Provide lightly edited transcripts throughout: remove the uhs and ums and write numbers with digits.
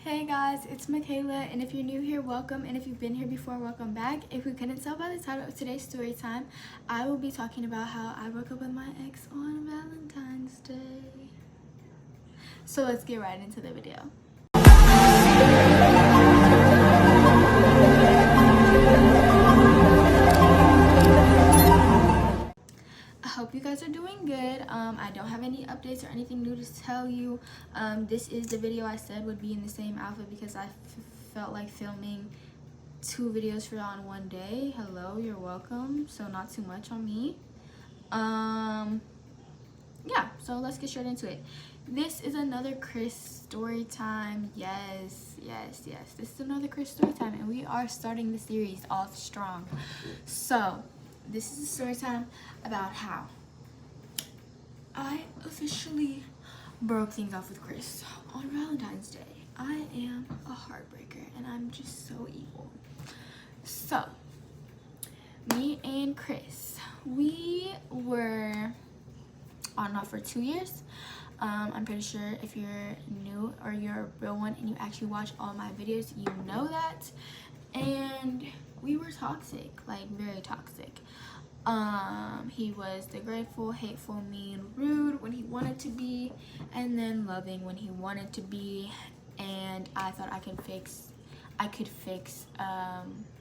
Hey guys, it's Michaela, and if you're new here, welcome, and if you've been here before, welcome back. If we couldn't tell by the title of today's story time, I will be talking about how I broke up with my ex on Valentine's Day. So let's get right into the video. I hope you guys are doing good. I don't have any updates or anything new to tell you. This is the video I said would be in the same outfit because I felt like filming 2 videos for y'all in one day. Hello, you're welcome. So not too much on me. Yeah, so let's get straight into it. This is another Chris story time. Yes. This is another Chris story time, and we are starting the series off strong. So this is a story time about how I officially broke things off with Chris on Valentine's Day. I am a heartbreaker, and I'm just so evil. So, me and Chris, we were on and off for 2 years. I'm pretty sure if you're new or you're a real one and you actually watch all my videos, you know that. And we were toxic, like very toxic. He was the hateful, mean, rude when he wanted to be, and then loving when he wanted to be. And I thought I could fix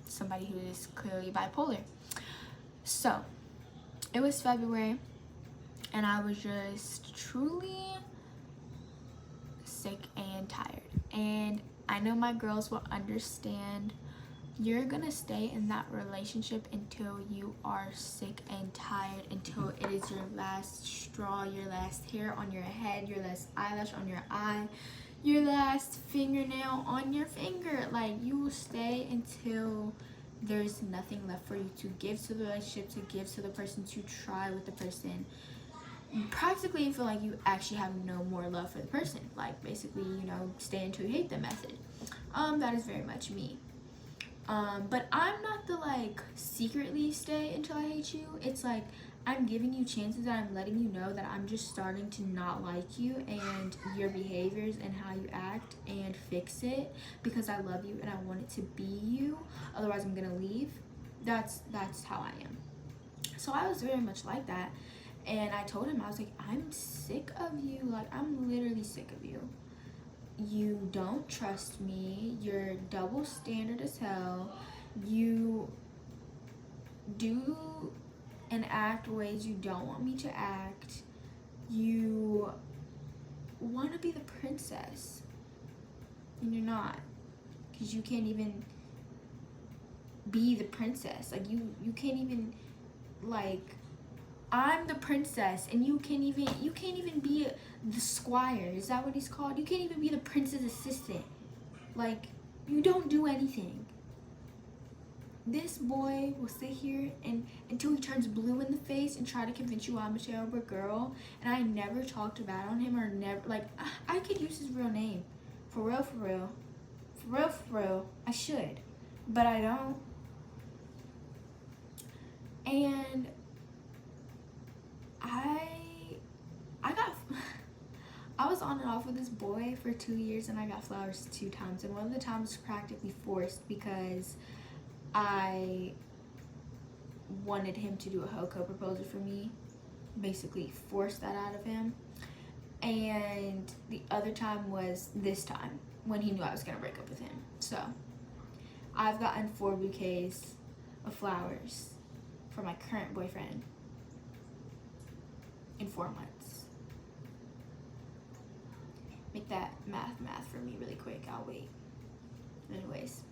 somebody who is clearly bipolar. So it was February, and I was just truly sick and tired. And I know my girls will understand. You're gonna stay in that relationship until you are sick and tired, until it is your last straw, your last hair on your head, your last eyelash on your eye, your last fingernail on your finger. Like, you will stay until there's nothing left for you to give to the relationship, to give to the person, to try with the person. Practically, you feel like you actually have no more love for the person. Like, basically, stay until you hate them method. That is very much me. But I'm not the secretly stay until I hate you. It's like I'm giving you chances, and I'm letting you know that I'm just starting to not like you and your behaviors and how you act, and fix it because I love you and I want it to be you. Otherwise, I'm gonna leave. That's how I am. So I was very much like that, and I told him, I was like, I'm sick of you. Like, I'm literally sick of you. You don't trust me. You're double standard as hell. You do and act ways you don't want me to act. You want to be the princess, and you're not, because you can't even be the princess. Like, you can't even, I'm the princess, and you can't even be the squire. Is that what he's called? You can't even be the prince's assistant. Like, you don't do anything. This boy will sit here and until he turns blue in the face and try to convince you I'm a terrible girl. And I never talked bad on him, or never, I could use his real name. For real. I should, but I don't. And I was on and off with this boy for 2 years, and I got flowers 2 times, and one of the times was practically forced because I wanted him to do a HOCO proposal for me, basically forced that out of him. And the other time was this time, when he knew I was gonna break up with him. So I've gotten 4 bouquets of flowers for my current boyfriend in 4 months. Make that math for me really quick. I'll wait. Anyways,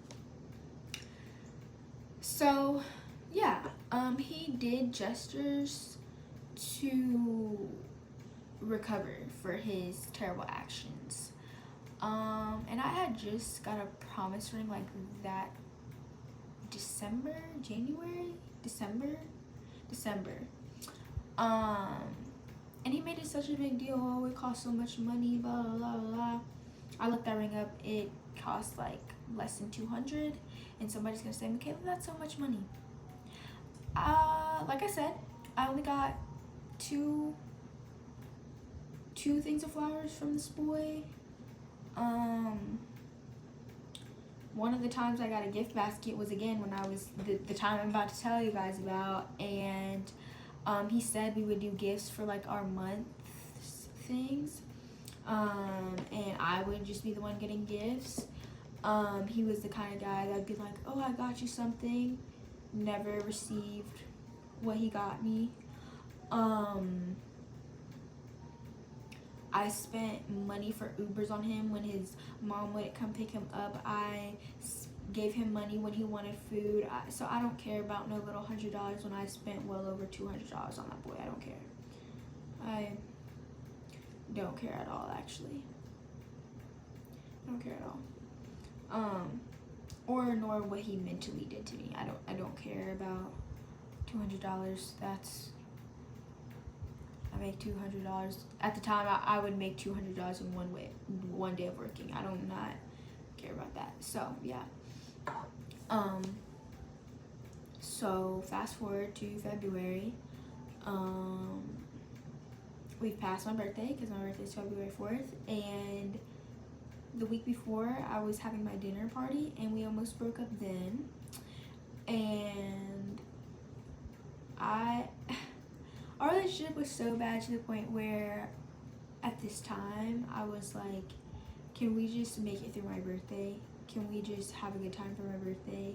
so yeah, he did gestures to recover for his terrible actions. And I had just got a promise ring like that December. And he made it such a big deal. Oh, it cost so much money, blah, blah, blah, blah. I looked that ring up. It cost less than $200. And somebody's gonna say, Michaela, that's so much money. Like I said, I only got two things of flowers from this boy. one of the times I got a gift basket was again when I was the time I'm about to tell you guys about, and he said we would do gifts for like our month things, and I would just be the one getting gifts. He was the kind of guy that'd be like, oh, I got you something, never received what he got me. I spent money for Ubers on him when his mom wouldn't come pick him up. I gave him money when he wanted food. So I don't care about no little $100 when I spent well over $200 on that boy. I don't care. I don't care at all, actually. I don't care at all. Or nor what he mentally did to me. I don't care about $200. I make $200 at the time. I would make $200 in one day of working. I don't not care about that. So yeah. So fast forward to February. We've passed my birthday because my birthday is February 4th, and the week before I was having my dinner party and we almost broke up then. And our relationship was so bad to the point where at this time I was like, can we just make it through my birthday? Can we just have a good time for my birthday?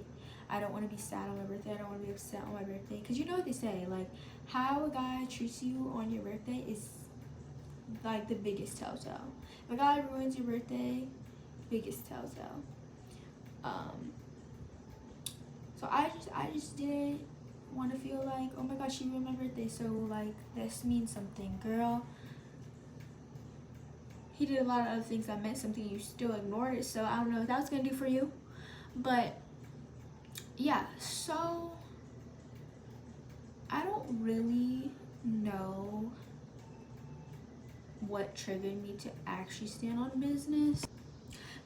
I don't want to be sad on my birthday. I don't want to be upset on my birthday. Because you know what they say, like, how a guy treats you on your birthday is like the biggest telltale. If a guy ruins your birthday, biggest telltale. So I just didn't want to feel like, oh my gosh, she ruined my birthday, so like this means something. Girl, he did a lot of other things that meant something, you still ignored it, so I don't know what that was gonna do for you. But yeah, so I don't really know what triggered me to actually stand on business.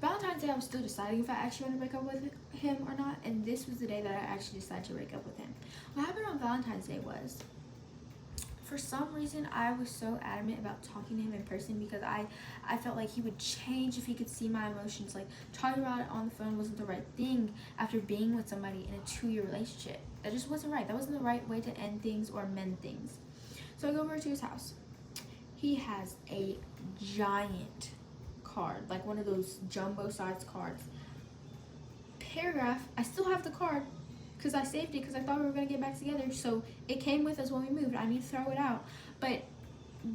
Valentine's Day, I was still deciding if I actually want to break up with him or not, and this was the day that I actually decided to break up with him. What happened on Valentine's Day was, for some reason, I was so adamant about talking to him in person because I felt like he would change if he could see my emotions. Like, talking about it on the phone wasn't the right thing after being with somebody in a 2-year relationship. That just wasn't right. That wasn't the right way to end things or mend things. So I go over to his house. He has a giant card, like one of those jumbo size cards. Paragraph, I still have the card because I saved it because I thought we were going to get back together, so it came with us when we moved. I need to throw it out. But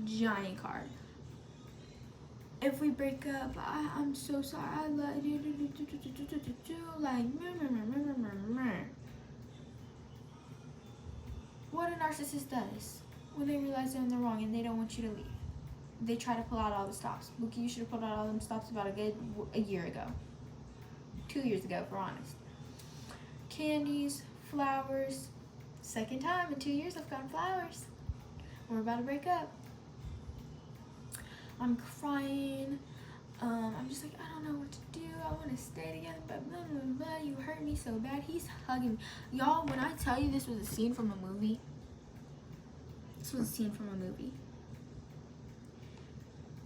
giant card. If we break up, I'm so sorry, I love you, like, what a narcissist does when they realize they're in the wrong and they don't want you to leave. They try to pull out all the stops. Luki, you should have pulled out all them stops about a year ago. 2 years ago, if we're honest. Candies, flowers. Second time in 2 years I've gotten flowers. We're about to break up. I'm crying. I'm just like, I don't know what to do. I want to stay together, but blah, blah, blah. You hurt me so bad. He's hugging me. Y'all, when I tell you this was a scene from a movie, this was a scene from a movie.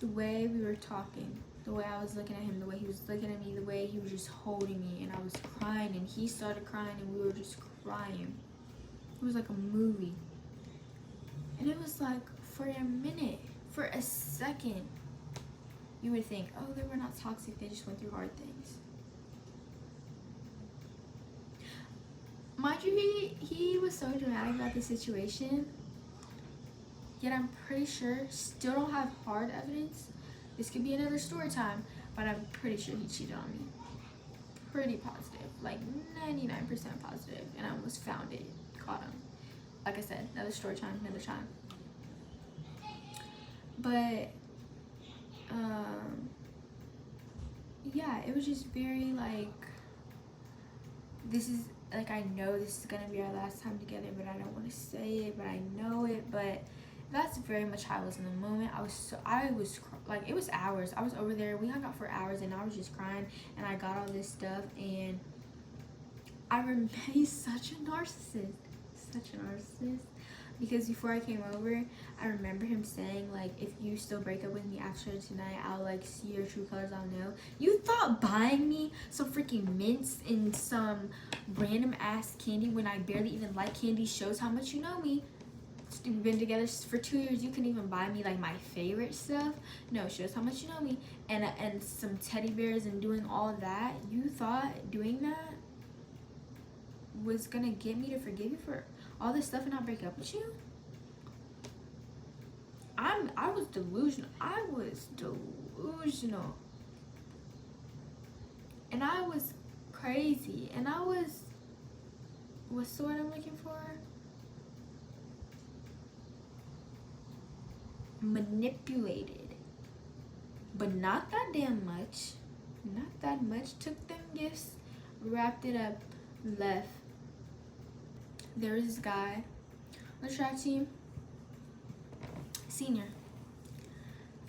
The way we were talking, the way I was looking at him, the way he was looking at me, the way he was just holding me, and I was crying, and he started crying, and we were just crying. It was like a movie. And it was like, for a minute, for a second, you would think, oh, they were not toxic, they just went through hard things. Mind you, he was so dramatic about the situation, yet I'm pretty sure, still don't have hard evidence. This could be another story time, but I'm pretty sure he cheated on me. Pretty positive, like 99% positive, and I almost found it, caught him. Like I said, another story time, another time. But, yeah, it was just very like, this is, like, I know this is gonna be our last time together, but I don't want to say it, but I know it, but that's very much how I was in the moment. Like, it was hours. I was over there, we hung out for hours, and I was just crying, and I got all this stuff, and I remember, he's such a narcissist, because before I came over, I remember him saying, like, if you still break up with me after tonight, I'll, like, see your true colors. I'll know. You thought buying me some freaking mints and some random ass candy when I barely even like candy shows how much you know me. We've been together for 2 years. You couldn't even buy me, like, my favorite stuff. No, shows how much you know me. And some teddy bears and doing all that. You thought doing that was gonna get me to forgive you for all this stuff and not break up with you? I was delusional. I was delusional. And I was crazy. And I was, what's the word I'm looking for? Manipulated. But not that damn much. Not that much. Took them gifts, wrapped it up, left. There was this guy on the track team, senior.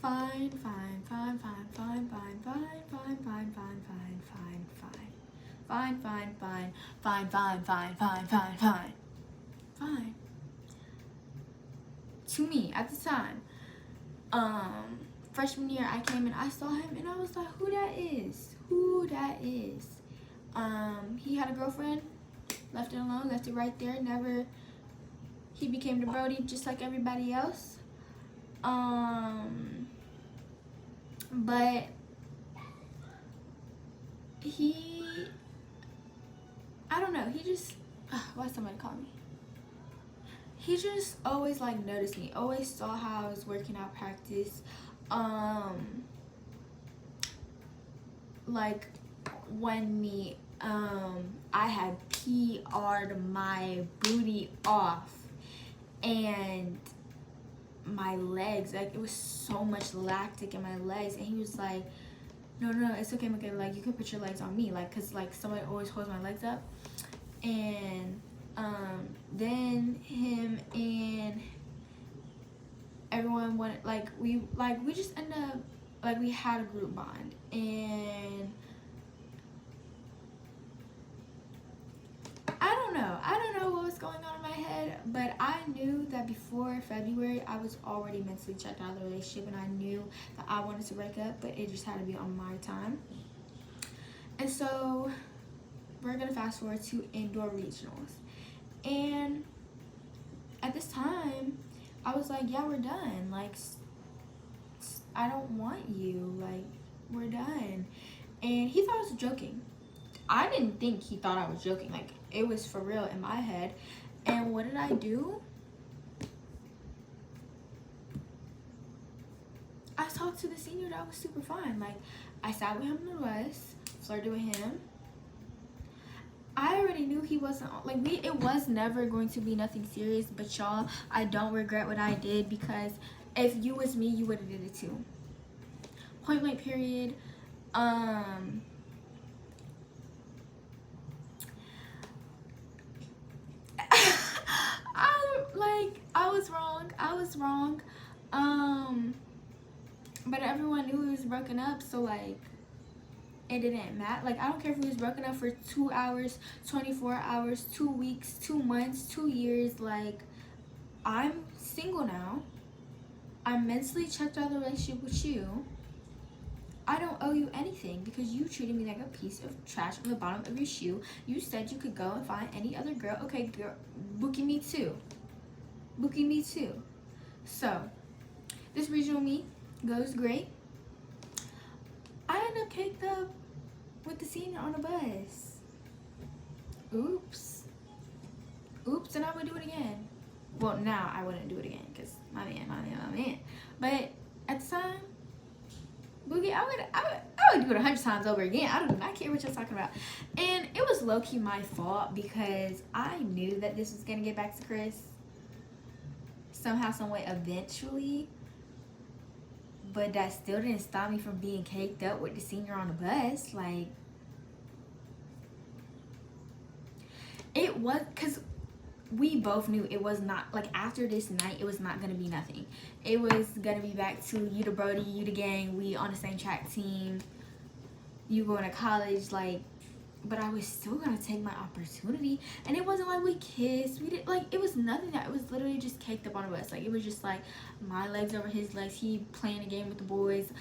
Fine, fine, fine, fine, fine, fine, fine, fine, fine, fine, fine, fine, fine. Fine, fine, fine, fine, fine, fine, fine, fine, fine. Fine. To me, at the time, freshman year, I came and I saw him and I was like, who that is? Who that is? He had a girlfriend, left it alone, left it right there, never, he became the Brody just like everybody else. But he, I don't know, he just, why somebody call me? He just always like noticed me, always saw how I was working out practice. Like when I had PR'd my booty off and my legs, like it was so much lactic in my legs, and he was like, no, it's okay, Michaela, like you can put your legs on me, like, cause like somebody always holds my legs up. And then him and everyone wanted, like we just ended up, like we had a group bond, and I don't know what was going on in my head, but I knew that before February I was already mentally checked out of the relationship, and I knew that I wanted to break up, but it just had to be on my time. And so we're gonna fast forward to indoor regionals, and at this time I was like, yeah, we're done, like I don't want you, like we're done. And he thought I was joking. I didn't think he thought I was joking, like it was for real in my head. And what did I do? I talked to the senior that was super fine. Like I sat with him on the bus, flirted with him. I already knew he wasn't, like it was never going to be nothing serious, but y'all, I don't regret what I did, because if you was me, you would have did it too. Point blank period. I was wrong. But everyone knew he was broken up, so like it didn't matter. Like I don't care if he was broken up for 2 hours, 24 hours, 2 weeks, 2 months, 2 years. Like I'm single now. I'm mentally checked out of the relationship with you. I don't owe you anything because you treated me like a piece of trash on the bottom of your shoe. You said you could go and find any other girl. Okay, girl, booking me too. Booking me too. So this regional meet goes great. I end up caked up with the senior on the bus. Oops, and I would do it again. Well, now I wouldn't do it again because my man. But at the time, Boogie, I would do it 100 times over again. I do not care what you're talking about. And it was low-key my fault because I knew that this was gonna get back to Chris somehow, some way, eventually. But that still didn't stop me from being caked up with the senior on the bus. Like, it was, because we both knew it was not, like, after this night, it was not going to be nothing. It was going to be back to you the Brody, you the gang, we on the same track team, you going to college, like, but I was still gonna take my opportunity. And it wasn't like we kissed. We didn't like, it was nothing. That it was literally just caked up on a bus. Like, it was just like my legs over his legs. He playing a game with the boys.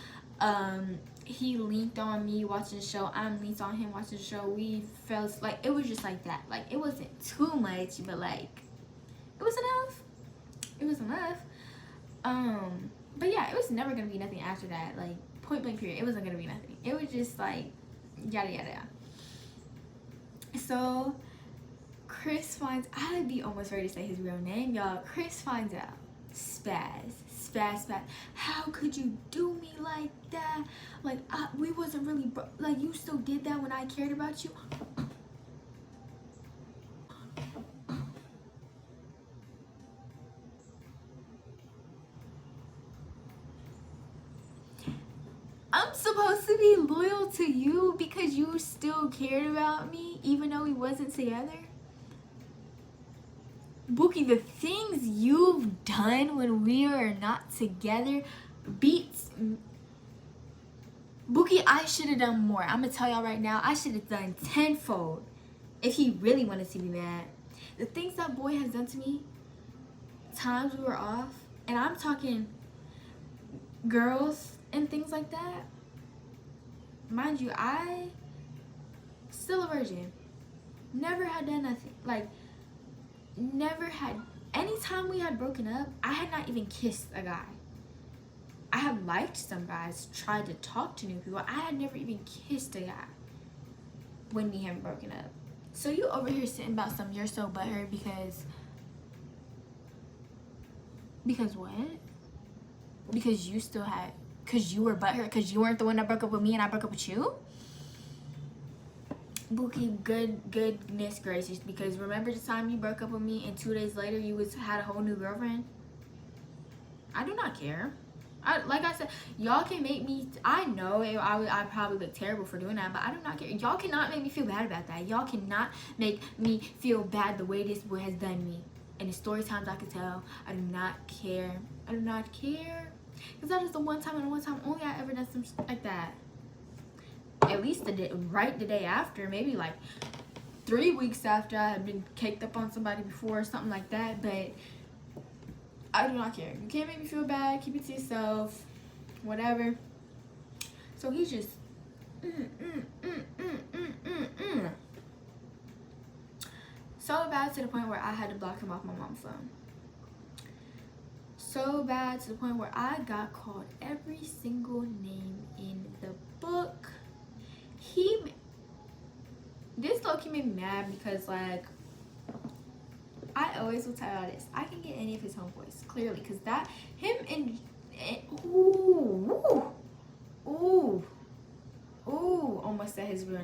He leaned on me watching the show. I leaned on him watching the show. We felt like it was just like that. Like, it wasn't too much, but like it was enough. It was enough. But yeah, it was never gonna be nothing after that. Like, point blank period. It wasn't gonna be nothing. It was just like yada yada yada. So Chris finds, I'd be almost ready to say his real name, y'all. Chris finds out. Spaz. How could you do me like that? Like, we wasn't really like, you still did that when I cared about you. I'm supposed to be loyal to you because you still cared about me even though we wasn't together? Bookie, the things you've done when we were not together beats. Bookie, I should have done more. I'm gonna tell y'all right now, I should have done tenfold if he really wanted to be mad. The things that boy has done to me, times we were off, and I'm talking girls and things like that. Mind you, I still a virgin. Never had done nothing. Like, never had. Anytime we had broken up, I had not even kissed a guy. I have liked some guys, tried to talk to new people. I had never even kissed a guy when we had broken up. So you over here sitting about some, you're so butthurt because what? Because you still had, because you were butthurt, because you weren't the one that broke up with me and I broke up with you? Bookie, goodness gracious, because remember the time you broke up with me and 2 days later you had a whole new girlfriend? I do not care. Like I said, y'all can make me, I know I probably look terrible for doing that, but I do not care. Y'all cannot make me feel bad about that. Y'all cannot make me feel bad the way this boy has done me. And the story times I can tell, I do not care. I do not care. Because that is the one time and the one time only I ever done some shit like that. At least the day after, maybe like 3 weeks after I had been caked up on somebody before or something like that, but I do not care. You can't make me feel bad. Keep it to yourself. Whatever. So he's just so bad to the point where I had to block him off my mom's phone. So bad to the point where I got called every single name in the book. This low-key made me mad because, like, I always will tell y'all this. I can get any of his homeboys, clearly, because that, him and almost said his real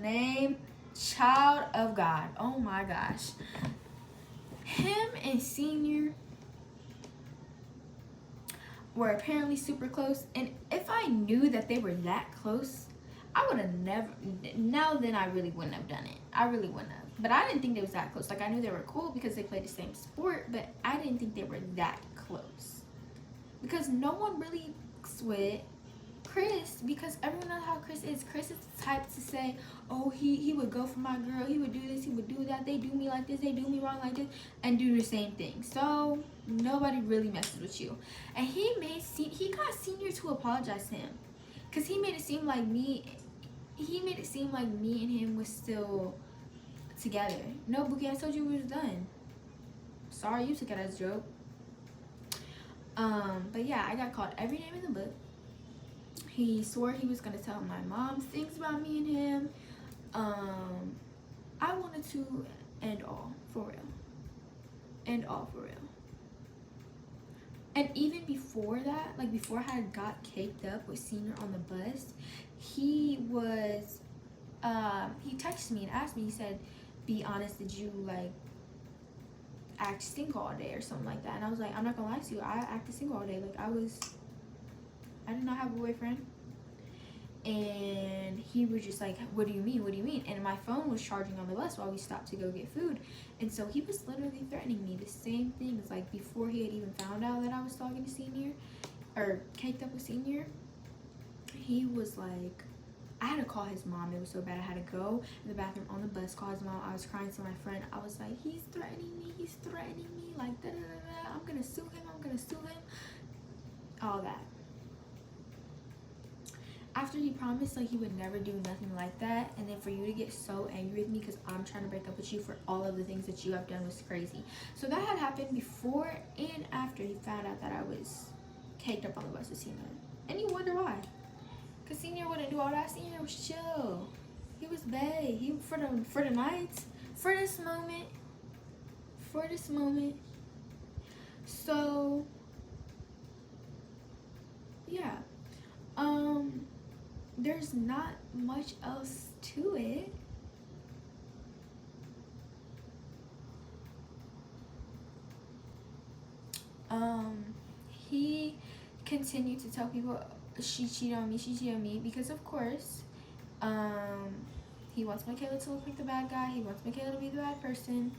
name. Child of God. Oh my gosh. Him and Senior were apparently super close, and if I knew that they were that close, I would have never, now then I really wouldn't have done it. I really wouldn't have. But I didn't think they was that close. Like, I knew they were cool because they played the same sport, but I didn't think they were that close. Because no one really with Chris, because everyone knows how Chris is. Chris is the type to say, oh, he would go for my girl, he would do this, he would do that, they do me like this, they do me wrong like this, and do the same thing. So nobody really messes with you. And he got Senior to apologize to him, because he made it seem like me and him was still together. No, Bookie, I told you we was done. Sorry you took it as a joke. But yeah, I got called every name in the book. He swore he was gonna tell my mom things about me and him. I wanted to end all for real. And even before that, like before I got caked up with Senior on the bus, he texted me and asked me, he said, be honest, did you like act single all day or something like that? And I was like, I'm not gonna lie to you, I acted single all day. Like I did not have a boyfriend. And he was just like, what do you mean? And my phone was charging on the bus while we stopped to go get food. And so he was literally threatening me the same things, like before he had even found out that I was talking to Senior or caked up with Senior. He was like, I had to call his mom. It was so bad. I had to go in the bathroom on the bus, call his mom. I was crying to my friend. I was like, he's threatening me. He's threatening me. Like, da da da da. I'm gonna sue him. I'm gonna sue him. All that. After he promised like he would never do nothing like that, and then for you to get so angry with me because I'm trying to break up with you for all of the things that you have done was crazy. So that had happened before and after he found out that I was caked up on the bus with Senior. And you wonder why? Because Senior wouldn't do all that. Senior was chill. He was bae. He for the nights, for this moment. So yeah. There's not much else to it. He continued to tell people she cheated on me because of course, he wants Michaela to look like the bad guy. He wants Michaela to be the bad person,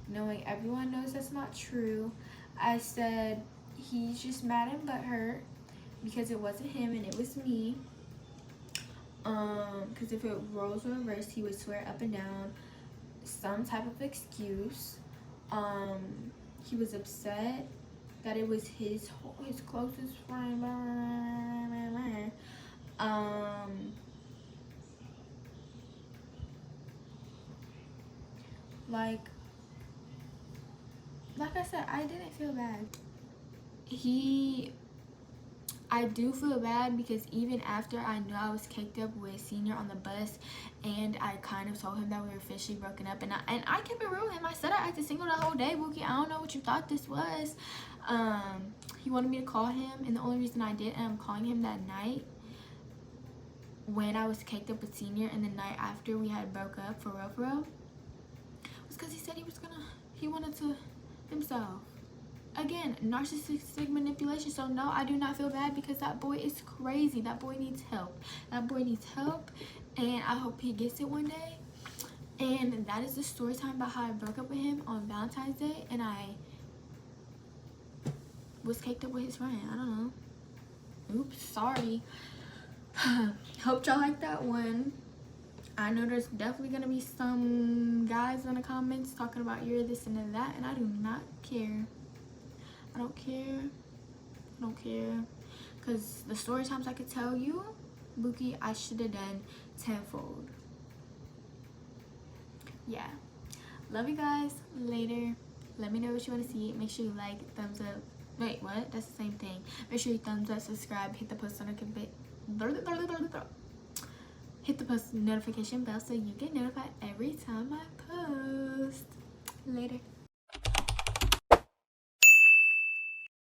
knowing everyone knows that's not true. I said he's just mad and butthurt because it wasn't him and it was me. Because if it roles were reversed, he would swear up and down some type of excuse. He was upset that it was his closest friend. Like I said, I didn't feel bad. I do feel bad because even after I knew I was caked up with Senior on the bus, and I kind of told him that we were officially broken up, and I kept it real with him. I said I acted single the whole day, Bookie. I don't know what you thought this was. He wanted me to call him, and the only reason I did, and I'm calling him that night when I was caked up with Senior, and the night after we had broke up for real, was because he said he wanted to himself. Again, narcissistic manipulation. So no, I do not feel bad because that boy is crazy. That boy needs help. And I hope he gets it one day. And that is the story time about how I broke up with him on Valentine's Day, and I was caked up with his friend. I don't know. Oops, sorry. Hope y'all like that one. I know there's definitely gonna be some guys in the comments talking about you're this and that, and I do not care. I don't care, because the story times I could tell you, Bookie, I should have done tenfold. Yeah, love you guys. Later. Let me know what you want to see. Make sure you like, thumbs up. Wait, what? That's the same thing. Make sure you thumbs up, subscribe, hit the post notification bell so you get notified every time I post. Later.